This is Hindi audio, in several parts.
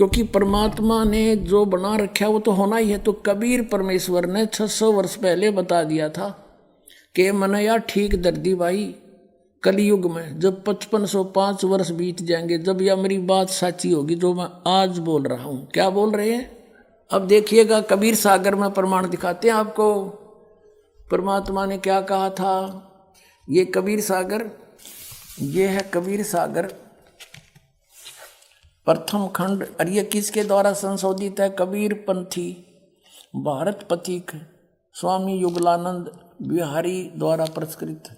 क्योंकि परमात्मा ने जो बना रखा वो तो होना ही है। तो कबीर परमेश्वर ने 600 वर्ष पहले बता दिया था कि मनया ठीक दर्दी भाई, कलयुग में जब 5505 वर्ष बीत जाएंगे, जब यह मेरी बात सच्ची होगी जो मैं आज बोल रहा हूं। क्या बोल रहे हैं? अब देखिएगा, कबीर सागर में प्रमाण दिखाते हैं आपको परमात्मा ने क्या कहा था। ये कबीर सागर, ये है कबीर सागर प्रथम खंड। और ये किसके द्वारा संशोधित है? कबीर पंथी भारत पथिक स्वामी युगलानंद बिहारी द्वारा पुरस्कृत।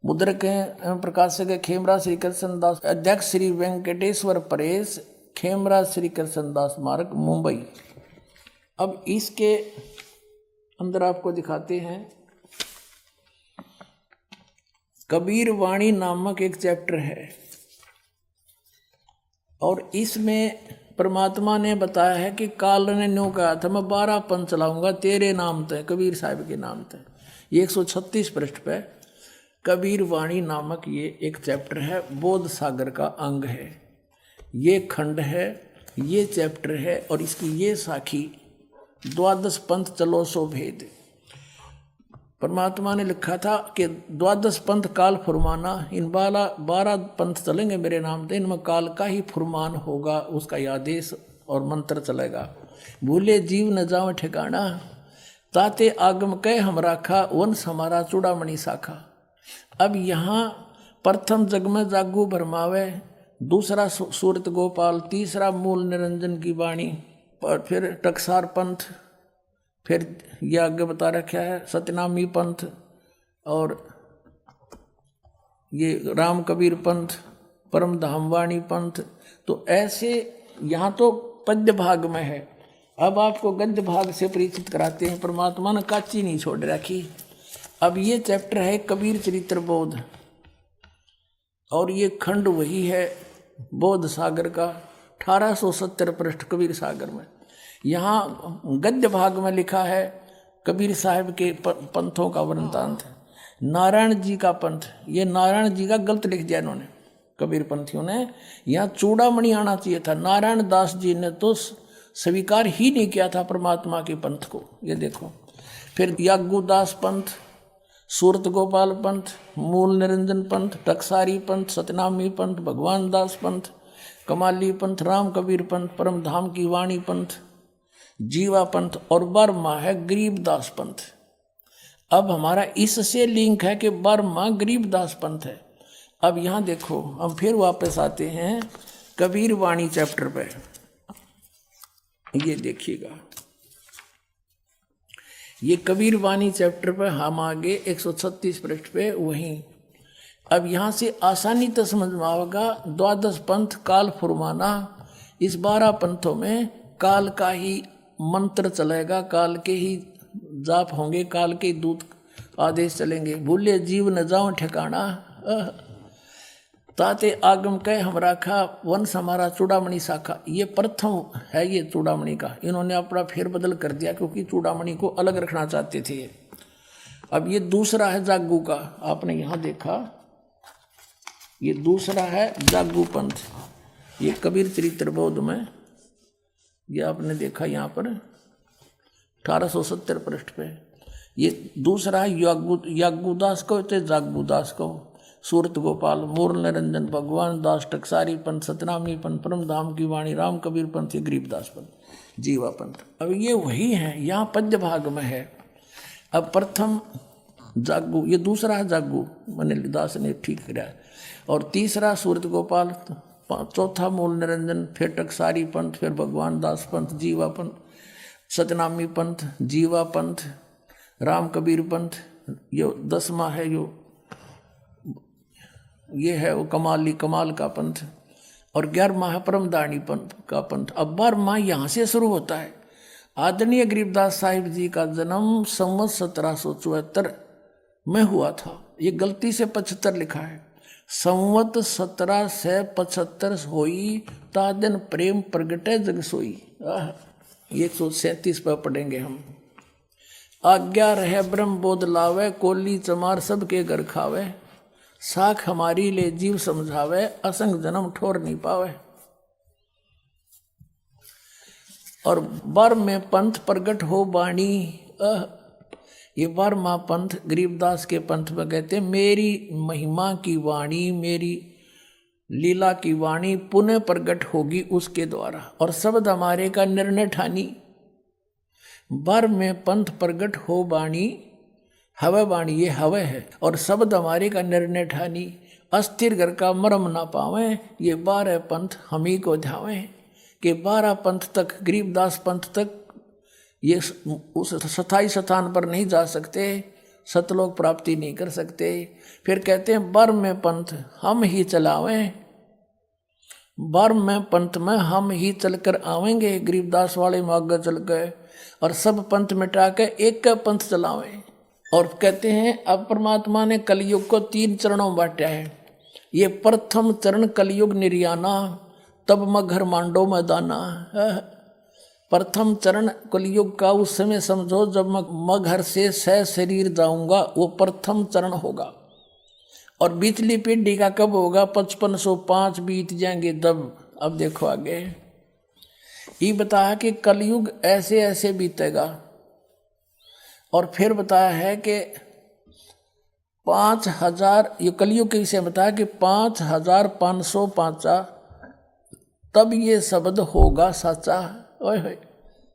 मुद्रक एवं प्रकाशक है खेमरा श्री कृष्ण दास, अध्यक्ष श्री वेंकटेश्वर परेश, खेमरा श्री कृष्ण दास मार्ग, मुंबई। अब इसके अंदर आपको दिखाते हैं कबीर वाणी नामक एक चैप्टर है और इसमें परमात्मा ने बताया है कि काल ने न्यों कहा था मैं 12 पंथ चलाऊंगा तेरे नाम ते, कबीर साहब के नाम ते। ये 136 पृष्ठ पे कबीर वाणी नामक ये एक चैप्टर है, बोध सागर का अंग है। ये खंड है, ये चैप्टर है और इसकी ये साखी, द्वादश पंथ चलो सो भेद। परमात्मा ने लिखा था कि द्वादश पंथ काल फुरमाना, इन 12 पंथ चलेंगे मेरे नाम से, इनमें काल का ही फुरमान होगा, उसका ही आदेश और मंत्र चलेगा। भूले जीव न जाओ ठिकाना, ताते आगम कह हम राखा, वंश हमारा चूड़ामणि शाखा। अब यहाँ प्रथम जग में जागू भरमावे, दूसरा सूरत गोपाल, तीसरा मूल निरंजन की वाणी, और फिर टकसार पंथ, फिर यह आगे बता रखा है सतनामी पंथ, और ये राम कबीर पंथ, परम धामवाणी पंथ। तो ऐसे यहाँ तो पद्य भाग में है। अब आपको गद्य भाग से परिचित कराते हैं। परमात्मा ने काची नहीं छोड़ रखी। अब ये चैप्टर है कबीर चरित्र बोध और ये खंड वही है बोध सागर का, 1870 पृष्ठ कबीर सागर में। यहाँ गद्य भाग में लिखा है कबीर साहब के पंथों का वृंतांत। नारायण जी का पंथ, ये नारायण जी का गलत लिख दिया इन्होंने, कबीर पंथियों ने। यहाँ चूड़ामणि आना चाहिए था। नारायण दास जी ने तो स्वीकार ही नहीं किया था परमात्मा के पंथ को। ये देखो, फिर यागुदास पंथ, सूरत गोपाल पंथ, मूल निरंजन पंथ, टकसारी पंथ, सतनामी पंथ, भगवान दास पंथ, कमाली पंथ, राम कबीर पंथ, परम धाम की वाणी पंथ, जीवा पंथ, और बर्मा है गरीबदास पंथ। अब हमारा इससे लिंक है कि बर्मा गरीबदास पंथ है। अब यहाँ देखो, हम फिर वापस आते हैं कबीर वाणी चैप्टर पे। ये देखिएगा, ये कबीर वाणी चैप्टर पर हम आगे 136 पृष्ठ पे वहीं। अब यहाँ से आसानी तो समझ में आएगा, द्वादश पंथ काल फुरमाना, इस 12 पंथों में काल का ही मंत्र चलेगा, काल के ही जाप होंगे, काल के दूत आदेश चलेंगे। भूले जीव न जाओ ठिकाना, ताते आगम कह हम राखा, वंश हमारा चूड़ामणि शाखा। ये प्रथम है ये चूड़ामणि का, इन्होंने अपना फेर बदल कर दिया क्योंकि चूड़ामणि को अलग रखना चाहते थे। अब ये दूसरा है जागू का, आपने यहाँ देखा, ये दूसरा है जागू पंथ। ये कबीर चरित्र बोध में, ये आपने देखा यहाँ पर 1870 पृष्ठ पे। ये दूसरा है यागुदास को, जागुदास को, सूरत गोपाल, मूल निरंजन, भगवान दास, टकसारी पंथ, सतनामी पंथ, परम धाम की वाणी, राम कबीर पंथ, ये गरीबदास पंथ, जीवा पंथ। अब ये वही है, यहाँ पद्य भाग में है। अब प्रथम जागू, ये दूसरा है जागू, अनिल दास ने ठीक किया, और तीसरा सूरत गोपाल, चौथा मूल निरंजन, फिर टकसारी पंथ, फिर भगवान दास पंथ, जीवा पंथ, सतनामी पंथ, जीवा पंथ, राम कबीर पंथ। ये 10वां है, ये है वो कमाल का पंथ, और 11वां है परमदानी पंथ का पंथ। अब 12वां यहाँ से शुरू होता है। आदरणीय गरीबदास साहिब जी का जन्म संवत 1774 में हुआ था। ये गलती से 75 लिखा है। संवत 1775 होई, ता दिन प्रेम प्रगटे जग सोई। 137 पर पढ़ेंगे हम। आज्ञा रहे ब्रह्म बोध लावे, कोली चमार सबके घर खावे, साख हमारी ले जीव समझावे, असंग जन्म ठोर नहीं पावे। और बर में पंथ प्रगट हो वाणी। ये बर महापंथ गरीबदास के पंथ में कहते हैं, मेरी महिमा की वाणी, मेरी लीला की वाणी पुनः प्रगट होगी उसके द्वारा, और शब्द हमारे का निर्णय ठानी। बर में पंथ प्रगट हो वाणी, हवे वाणी ये हवे है, और शब्द हमारे का निर्णय ठानी। अस्थिर घर का मरम ना पावे, ये 12 पंथ हम ही को ध्यावे। कि 12 पंथ तक, गरीबदास पंथ तक ये उस स्थायी स्थान पर नहीं जा सकते, सतलोक प्राप्ति नहीं कर सकते। फिर कहते हैं बर में पंथ हम ही चलावें, बर में पंथ में हम ही चलकर आवेंगे। गरीबदास वाले में आगे चल गए और सब पंथ मिटा के एक का पंथ चलावें। और कहते हैं अब परमात्मा ने कलयुग को 3 चरणों में बांटा है। ये प्रथम चरण कलयुग निर्याना, तब मगर मांडो मैदाना। प्रथम चरण कलयुग का उस समय समझो जब मैं घर से सह शरीर जाऊंगा, वो प्रथम चरण होगा। और बीचली पीढ़ी का कब होगा? 5505 बीत जाएंगे तब। अब देखो आगे ये बताया कि कलयुग ऐसे ऐसे बीतेगा। और फिर बताया है कि 5000, ये कलयुग के विषय बताया कि 5505 तब ये शब्द होगा साचा। ओए होए,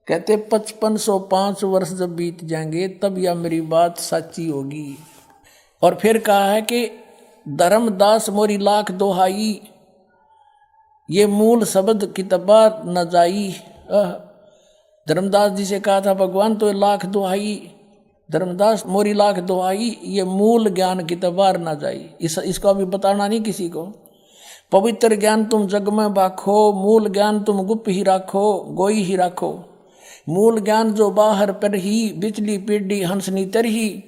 कहते 5505 वर्ष जब बीत जाएंगे तब यह मेरी बात सच्ची होगी। और फिर कहा है कि धर्मदास मोरी लाख दोहाई, ये मूल शब्द किताबा न जाई। धर्मदास जी से कहा था भगवान तो लाख दोहाई, धर्मदास मोरी लाख दोहाई, ये मूल ज्ञान किताबार न जाई। इसको अभी बताना नहीं किसी को। पवित्र ज्ञान तुम जग में बाखो, मूल ज्ञान तुम गुप्त ही राखो, गोई ही राखो। मूल ज्ञान जो बाहर पर ही, बिचली पीढ़ी हंसनी तर ही।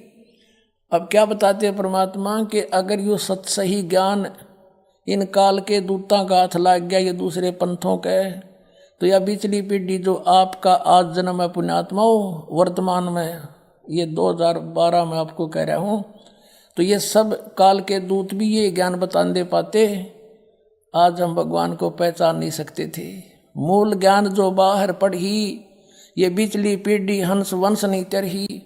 अब क्या बताते हैं परमात्मा कि अगर यो सत सही ज्ञान इन काल के दूतां का हाथ लग गया, ये दूसरे पंथों के, तो यह बिचली पीढ़ी जो आपका आज जन्म है पुण्यात्मा हो, वर्तमान में ये 2012 में आपको कह रहा हूँ, तो ये सब काल के दूत भी ये ज्ञान बता दे पाते, आज हम भगवान को पहचान नहीं सकते थे। मूल ज्ञान जो बाहर पढ़ी, ये बिचली पीढ़ी हंस वंश नहीं तरही।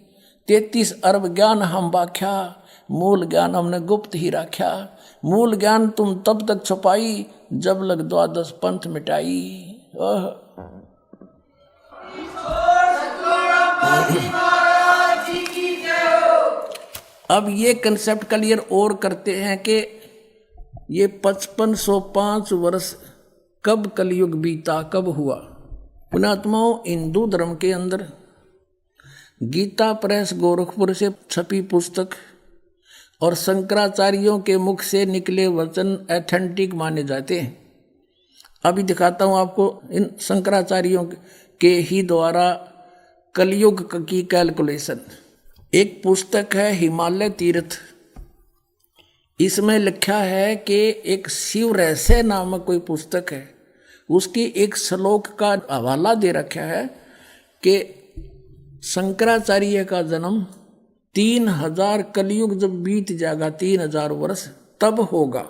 33 अरब ज्ञान हम बाख्या, मूल ज्ञान हमने गुप्त ही राख्या। मूल ज्ञान तुम तब तक छुपाई, जब लग 12 पंथ मिटाई। अब ये कंसेप्ट क्लियर और करते हैं कि ये 5505 वर्ष कब कलयुग बीता, कब हुआ। पुण्यात्माओं, हिंदू धर्म के अंदर गीता प्रेस गोरखपुर से छपी पुस्तक और शंकराचार्यों के मुख से निकले वचन ऑथेंटिक माने जाते हैं। अभी दिखाता हूँ आपको इन शंकराचार्यों के ही द्वारा कलयुग की कैलकुलेशन। एक पुस्तक है हिमालय तीर्थ, इसमें लिखा है कि एक शिव रहस्य नामक कोई पुस्तक है, उसकी एक श्लोक का हवाला दे रखा है कि शंकराचार्य का जन्म 3000 कलयुग जब बीत जाएगा, 3000 वर्ष तब होगा।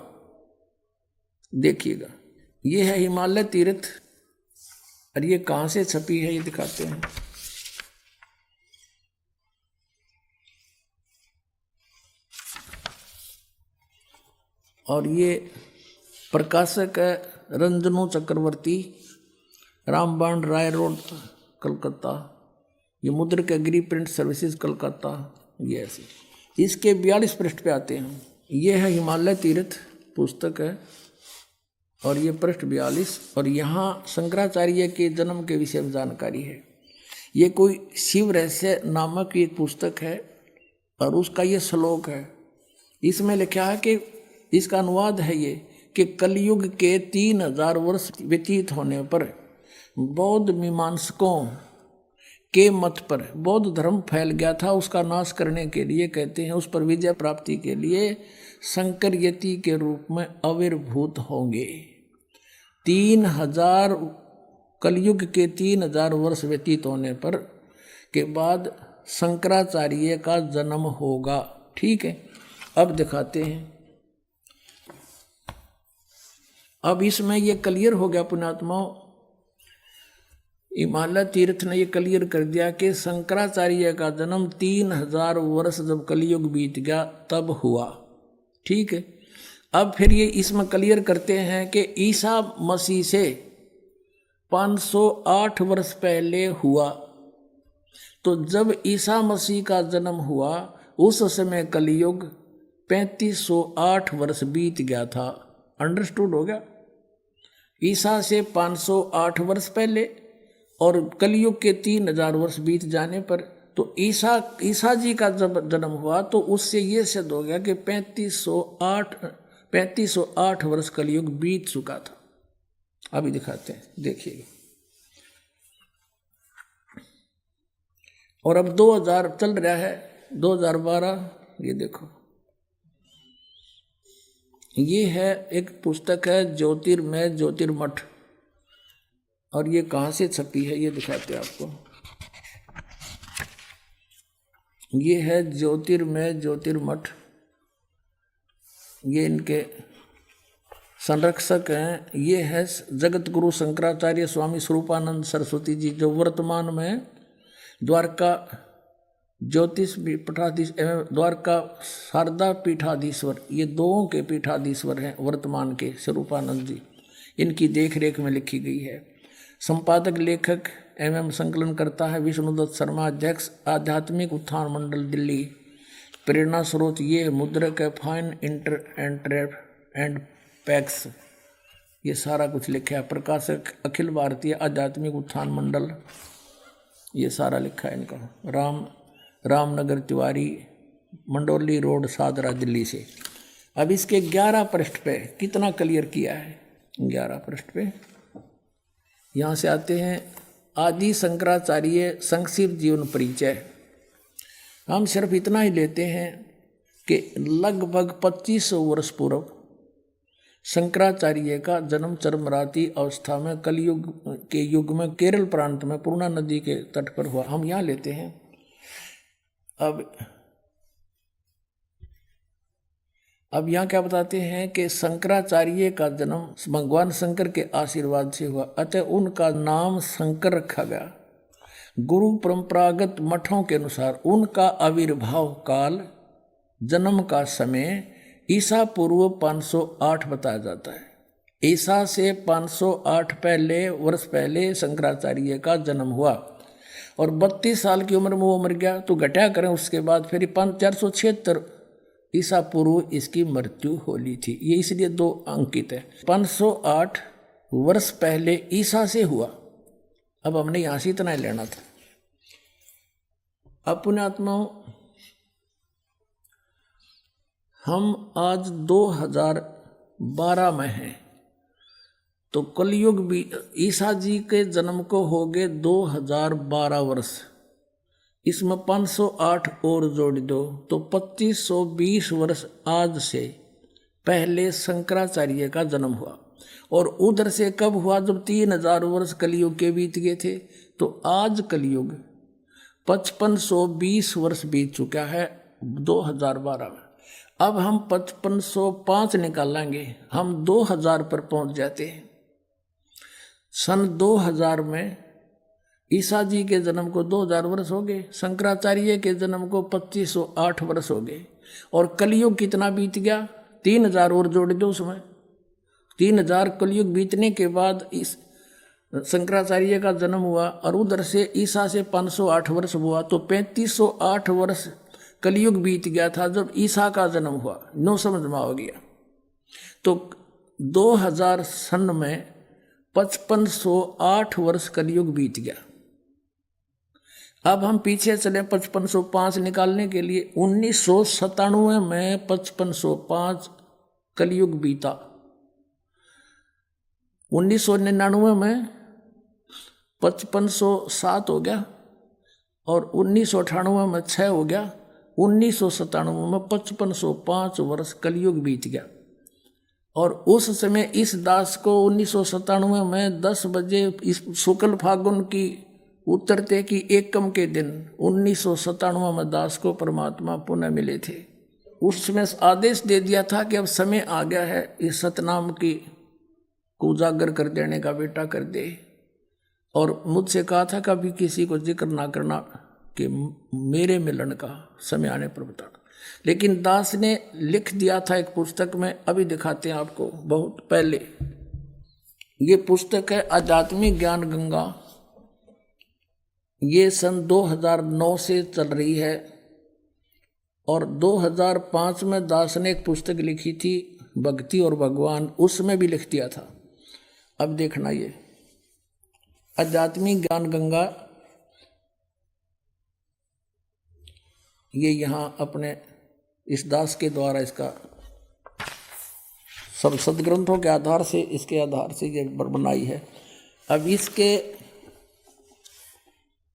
देखिएगा, ये है हिमालय तीर्थ। और ये कहाँ से छपी है ये दिखाते हैं। और ये प्रकाशक है रंजनु चक्रवर्ती, रामबाण राय रोड कलकत्ता। ये मुद्र के गिरी प्रिंट सर्विसेज कलकत्ता। ये ऐसे इसके 42 पृष्ठ पे आते हैं। ये है हिमालय तीर्थ पुस्तक है और ये पृष्ठ 42। और यहाँ शंकराचार्य के जन्म के विषय में जानकारी है। ये कोई शिव रहस्य नामक एक पुस्तक है और उसका ये श्लोक है। इसमें लिखा है कि इसका अनुवाद है ये कि कलयुग के 3000 वर्ष व्यतीत होने पर बौद्ध मीमांसकों के मत पर बौद्ध धर्म फैल गया था। उसका नाश करने के लिए कहते हैं, उस पर विजय प्राप्ति के लिए शंकर यति के रूप में आविर्भूत होंगे। 3000 कलयुग के 3000 वर्ष व्यतीत होने पर के बाद शंकराचार्य का जन्म होगा। ठीक है, अब दिखाते हैं। अब इसमें ये क्लियर हो गया पुण्यात्माओं हिमालय तीर्थ ने ये क्लियर कर दिया कि शंकराचार्य का जन्म 3000 वर्ष जब कलयुग बीत गया तब हुआ। ठीक है, अब फिर ये इसमें क्लियर करते हैं कि ईसा मसीह से 508 वर्ष पहले हुआ। तो जब ईसा मसीह का जन्म हुआ उस समय कलयुग 3508 वर्ष बीत गया था। अंडरस्टूड हो गया? ईसा से 508 वर्ष पहले और कलयुग के 3000 वर्ष बीत जाने पर तो ईसा जी का जब जन्म हुआ तो उससे ये सिद्ध हो गया कि 3508 वर्ष कलयुग बीत चुका था। अभी दिखाते हैं, देखिए। और अब 2000 चल रहा है, 2012। ये देखो, ये है एक पुस्तक है ज्योतिर्मय ज्योतिर्मठ, और ये कहाँ से छपी है ये दिखाते हैं आपको। ये है ज्योतिर्मय ज्योतिर्मठ, ये इनके संरक्षक हैं। ये है जगत गुरु शंकराचार्य स्वामी स्वरूपानंद सरस्वती जी, जो वर्तमान में द्वारका ज्योतिष पीठाधीश एवं द्वारका शारदा पीठाधीश्वर, ये दोनों के पीठाधीश्वर हैं वर्तमान के, स्वरूपानंद जी। इनकी देखरेख में लिखी गई है। संपादक लेखक एवं संकलन करता है विष्णुदत्त शर्मा, अध्यक्ष आध्यात्मिक उत्थान मंडल दिल्ली। प्रेरणा स्रोत ये है, मुद्रक है फाइन इंटर एंड पैक्स, ये सारा कुछ लिखा है। प्रकाशक अखिल भारतीय आध्यात्मिक उत्थान मंडल, ये सारा लिखा है इनका। रामनगर तिवारी, मंडोली रोड, सादरा, दिल्ली से। अब इसके 11 पृष्ठ पे कितना क्लियर किया है? 11 पृष्ठ पे यहाँ से आते हैं आदि शंकराचार्य संक्षिप्त जीवन परिचय। हम सिर्फ इतना ही लेते हैं कि लगभग 2500 वर्ष पूर्व शंकराचार्य का जन्म चरमराती अवस्था में कलयुग के युग में केरल प्रांत में पूर्णा नदी के तट पर हुआ। हम यहाँ लेते हैं। अब यहाँ क्या बताते हैं कि शंकराचार्य का जन्म भगवान शंकर के आशीर्वाद से हुआ, अतः उनका नाम शंकर रखा गया। गुरु परंपरागत मठों के अनुसार उनका आविर्भाव काल, जन्म का समय ईसा पूर्व 508 बताया जाता है। ईसा से 508 वर्ष पहले शंकराचार्य का जन्म हुआ और 32 साल की उम्र में वो मर गया। तो घटा करें उसके बाद फिर 476 ईसा पूर्व इसकी मृत्यु होली थी। ये इसलिए 2 अंकित है। 508 वर्ष पहले ईसा से हुआ। अब हमने यहाँ से इतना ही लेना था। अब पुण्यात्माओं, हम आज 2012 में हैं, तो कलयुग भी ईसा जी के जन्म को हो गए 2012 वर्ष। इसमें 508 और जोड़ दो तो 2520 वर्ष आज से पहले शंकराचार्य का जन्म हुआ। और उधर से कब हुआ? जब 3000 वर्ष कलयुग के बीत गए थे। तो आज कलयुग 5520 वर्ष बीत चुका है 2012 में। अब हम 5505 निकालेंगे, हम 2000 पर पहुंच जाते हैं। सन 2000 में ईसा जी के जन्म को 2000 वर्ष हो गए, शंकराचार्य के जन्म को 2508 वर्ष हो गए। और कलयुग कितना बीत गया? 3000 और जोड़ दो उसमें। 3000 कलयुग बीतने के बाद इस शंकराचार्य का जन्म हुआ और उधर से ईसा से 508 वर्ष हुआ, तो 3508 वर्ष कलयुग बीत गया था जब ईसा का जन्म हुआ। नो समझ में आ गया। तो 2000 सन में 5508 वर्ष कलयुग बीत गया। अब हम पीछे चले 5505 निकालने के लिए। 1997 में 5505 कलयुग बीता। 1999 में 5507 हो गया और 1998 में 6 हो गया। 1997 में 5505 वर्ष कलयुग बीत गया। और उस समय इस दास को 1997 में 10 बजे इस शुक्ल फागुन की उत्तरते की एकम के दिन 1997 में दास को परमात्मा पुनः मिले थे। उसमें आदेश दे दिया था कि अब समय आ गया है इस सतनाम की को उजागर कर देने का, बेटा कर दे। और मुझसे कहा था कभी किसी को जिक्र ना करना कि मेरे मिलन का समय आने पर बताना। लेकिन दास ने लिख दिया था एक पुस्तक में, अभी दिखाते हैं आपको, बहुत पहले। ये पुस्तक है आध्यात्मिक ज्ञान गंगा। ये सन 2009 से चल रही है और 2005 में दास ने एक पुस्तक लिखी थी भक्ति और भगवान, उसमें भी लिख दिया था। अब देखना, ये आध्यात्मिक ज्ञान गंगा, ये यहाँ अपने इस दास के द्वारा इसका सब सदग्रंथों के आधार से, इसके आधार से ये बनाई है। अब इसके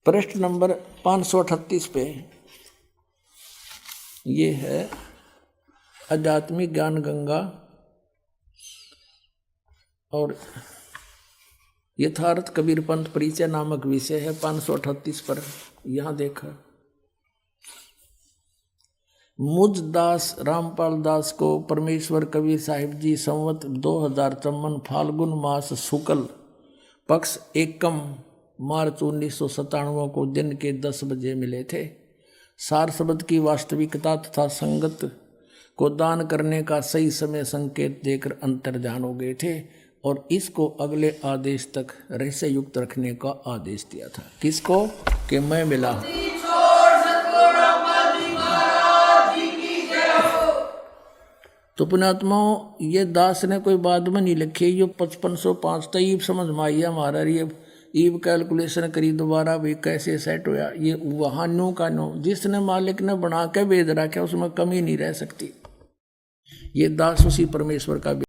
पृष्ठ नंबर 538 पे ये है आध्यात्मिक ज्ञान गंगा और यथार्थ कबीर पंथ परिचय नामक विषय है। 538 पर यहाँ देखा, मुझ दास रामपाल दास को परमेश्वर कबीर साहिब जी संवत 2054 फाल्गुन मास शुक्ल पक्ष एकम मार्च 1997 को दिन के 10 बजे मिले थे। सार शब्द की वास्तविकता तथा संगत को दान करने का सही समय संकेत देकर अंतर्ध्यान हो गए थे और इसको अगले आदेश तक रहस्य युक्त रखने का आदेश दिया था। किसको? कि मैं मिला हूं। तो पुण्यात्माओं, ये दास ने कोई बाद में नहीं लिखी, ये 5505 तो ईब समझ में आई हमारा। ये ईब कैलकुलेशन करी दोबारा, भाई कैसे सेट होया। ये वहाँ नो का नो, जिसने मालिक ने बना के भेज रखा उसमें कमी नहीं रह सकती। ये दास उसी परमेश्वर का